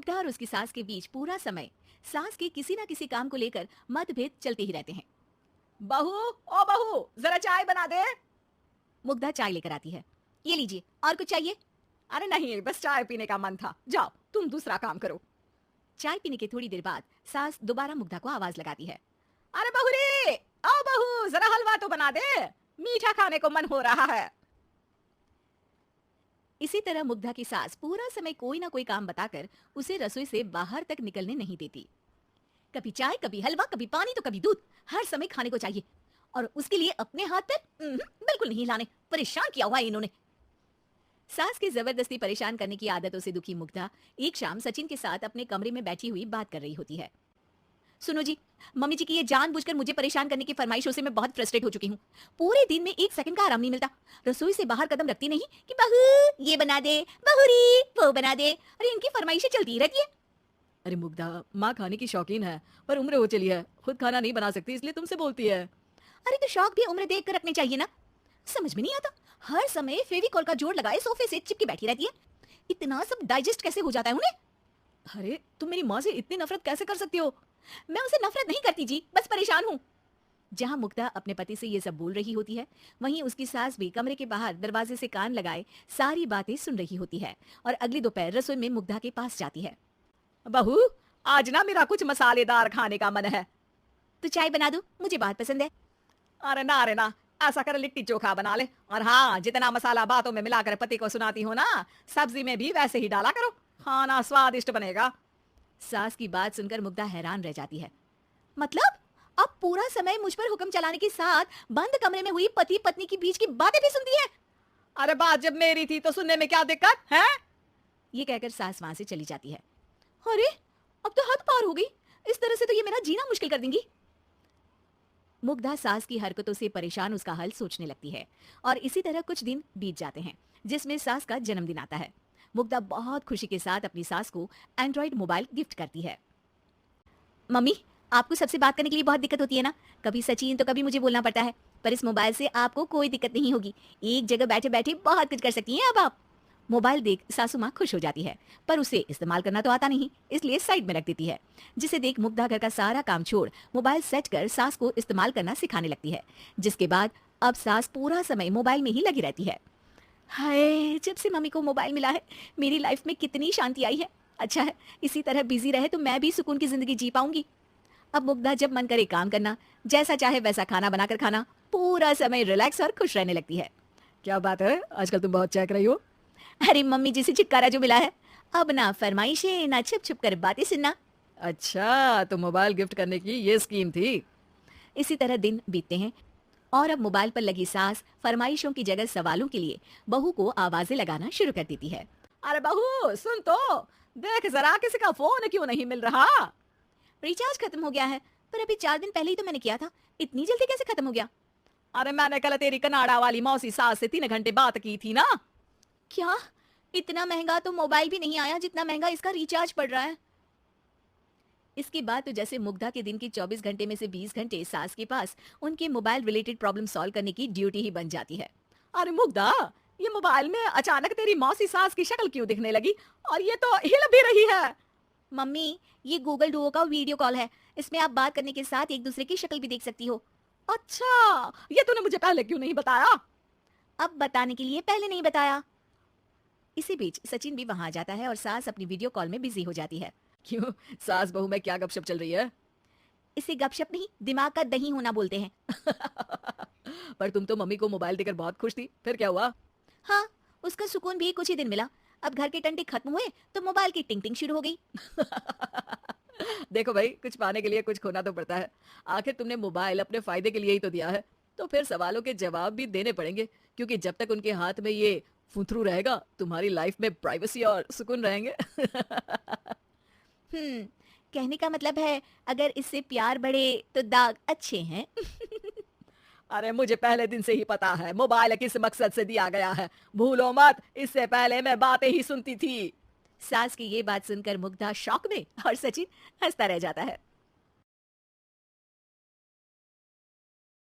मुग्धा और उसकी सास के बीच पूरा समय सास के किसी ना किसी काम को लेकर मतभेद चलते ही रहते हैं। बहू, ओ बहू, जरा चाय बना दे। मुग्धा चाय लेकर आती है। ये लीजिए, और कुछ चाहिए? अरे नहीं, बस चाय पीने का मन था। जाओ तुम दूसरा काम करो। चाय पीने के थोड़ी देर बाद सास दोबारा मुग्धा को आवाज लगाती है। अरे बहू रे, आओ बहू, जरा हलवा तो बना दे, मीठा खाने को मन हो रहा है। इसी तरह मुग्धा की सास पूरा समय कोई ना कोई काम बताकर उसे रसोई से बाहर तक निकलने नहीं देती। कभी चाय, कभी हलवा, कभी पानी तो कभी दूध, हर समय खाने को चाहिए। और उसके लिए अपने हाथ पैर बिल्कुल नहीं हिलाने। परेशान किया हुआ है इन्होंने। सास के जबरदस्ती परेशान करने की आदतों से दुखी मुग्धा एक शाम सचिन के साथ अपने कमरे में बैठी हुई बात कर रही होती है। सुनो जी, मम्मी जी की ये जानबूझकर मुझे परेशान करने की फरमाइशों से मैं बहुत फ्रस्ट्रेट हो चुकी हूँ। पूरे दिन में एक सेकंड का आराम नहीं मिलता। रसोई से बाहर कदम रखती नहीं कि बहू ये बना दे, बहू री वो बना दे। अरे इनकी फरमाइशें चलती ही रहती है। अरे मुग्धा, माँ खाने की शौकीन है, पर उम्र हो चली है, खुद खाना नहीं बना सकती, इसलिए तुमसे बोलती है। अरे तो शौक भी उम्र देख कर रखने चाहिए ना। समझ में नहीं आता, हर समय फेविकॉल का जोड़ लगाए सोफे से चिपकी बैठी रहती है। इतना सब डाइजेस्ट कैसे हो जाता है उन्हें? अरे तुम मेरी माँ से इतनी नफरत कैसे कर सकती हो? मैं उसे नफरत नहीं करती जी, बस परेशान हूँ। जहां मुग्धा अपने पति से ये सब बोल रही होती है, वहीं उसकी सास भी कमरे के बाहर दरवाजे से कान लगाए सारी बातें सुन रही होती है और अगली दोपहर रसोई में मुग्धा के पास जाती है। बहू, आज ना मेरा कुछ मसालेदार खाने का मन है। तो चाय बना दो, मुझे बहुत पसंद है। अरे ना, ऐसा कर लिट्टी चोखा बना ले। और हाँ, जितना मसाला बातों में मिलाकर पति को सुनाती हो ना, सब्जी में भी वैसे ही डाला करो, खाना स्वादिष्ट बनेगा। सास की बात सुनकर मुग्धा हैरान रह जाती है। मतलब अब पूरा समय मुझ पर हुक्म चलाने के साथ बंद कमरे में हुई पति पत्नी की बीच की बातें भी सुनती है। अरे बात जब मेरी थी तो सुनने में क्या दिक्कत है? ये कहकर सास वहां से चली जाती है। अरे अब तो हद पार हो गई, इस तरह से तो ये मेरा जीना मुश्किल कर देंगी। मुग्धा सास की हरकतों से परेशान उसका हल सोचने लगती है और इसी तरह कुछ दिन बीत जाते हैं, जिसमें सास का जन्मदिन आता है। मुग्धा बहुत खुशी के साथ अपनी सास को एंड्रॉइड मोबाइल गिफ्ट करती है। मम्मी, आपको सबसे बात करने के लिए बहुत दिक्कत होती है ना, कभी सचिन तो कभी मुझे बोलना पड़ता है, पर इस मोबाइल से आपको कोई दिक्कत नहीं होगी। एक जगह बैठे बैठे बहुत कुछ कर सकती हैं अब आप। मोबाइल देख सासू माँ खुश हो जाती है, पर उसे इस्तेमाल करना तो आता नहीं, इसलिए साइड में रख देती है। जिसे देख मुग्धा घर का सारा काम छोड़ मोबाइल सेट कर सास को इस्तेमाल करना सिखाने लगती है, जिसके बाद अब सास पूरा समय मोबाइल में ही लगी रहती है। हाय, जब से मम्मी को मोबाइल मिला है मेरी लाइफ में कितनी शांति आई है। अच्छा है, इसी तरह बिजी रहे तो मैं भी सुकून की जिंदगी जी पाऊंगी। अब मुग्धा जब मन करे काम करना, जैसा चाहे वैसा खाना बनाकर खाना, पूरा समय रिलैक्स और खुश रहने लगती है। क्या बात है, आजकल तुम बहुत चहक रही हो। अरे मम्मी जी से छुटकारा जो मिला है, अब ना फरमाइशें ना छुप छुप कर बातें सुनना। अच्छा, तो मोबाइल गिफ्ट करने की ये स्कीम थी। इसी तरह दिन बीतते हैं और अब मोबाइल पर लगी सास फरमाइशों की जगह सवालों के लिए बहू को आवाजें लगाना शुरू कर देती है। अरे बहू सुन तो, देख जरा किसी का फोन क्यों नहीं मिल रहा? रिचार्ज खत्म हो गया है, पर अभी 4 दिन पहले ही तो मैंने किया था, इतनी जल्दी कैसे खत्म हो गया? अरे मैंने कल तेरी कनाडा वाली मौसी सास से 3 घंटे बात की थी ना। क्या? इतना महंगा तो मोबाइल भी नहीं आया जितना महंगा इसका रिचार्ज पड़ रहा है। इसके बाद तो जैसे मुग्धा के दिन के 24 घंटे में से 20 घंटे सास के पास उनके मोबाइल रिलेटेड प्रॉब्लम सॉल्व करने की ड्यूटी ही बन जाती है। अरे मुग्धा, ये मोबाइल में अचानक तेरी मौसी सास की शक्ल क्यों दिखने लगी? और ये तो हिल भी रही है। मम्मी, ये गूगल डुओ का वीडियो कॉल है, इसमें आप बात करने के साथ एक दूसरे की शक्ल भी देख सकती हो। अच्छा, ये तूने मुझे पहले क्यों नहीं बताया? अब बताने के लिए पहले नहीं बताया। इसी बीच सचिन भी वहां आ जाता है और सास अपनी वीडियो कॉल में बिजी हो जाती है। क्यों, सास बहू में क्या गपशप चल रही है? इसे गपशप नहीं, दिमाग का दही होना बोलते हैं। पर तुम तो मम्मी को मोबाइल देकर बहुत खुश थी, फिर क्या हुआ? हाँ, उसका सुकून भी कुछ ही दिन मिला। अब घर के टंटे खत्म हुए तो मोबाइल की टिंग टिंग शुरू हो गई। देखो भाई, कुछ पाने के लिए कुछ खोना तो पड़ता है। आखिर तुमने मोबाइल अपने फायदे के लिए ही तो दिया है, तो फिर सवालों के जवाब भी देने पड़ेंगे, क्योंकि जब तक उनके हाथ में ये फुथरू रहेगा, तुम्हारी लाइफ में प्राइवेसी और सुकून रहेंगे। कहने का मतलब है अगर इससे प्यार बढ़े तो दाग अच्छे हैं। अरे मुझे पहले दिन से ही पता है मोबाइल किस मकसद से दिया गया है, भूलो मत, इससे पहले मैं बातें ही सुनती थी। सास की ये बात सुनकर मुग्धा शॉक में और सचिन हंसता रह जाता है।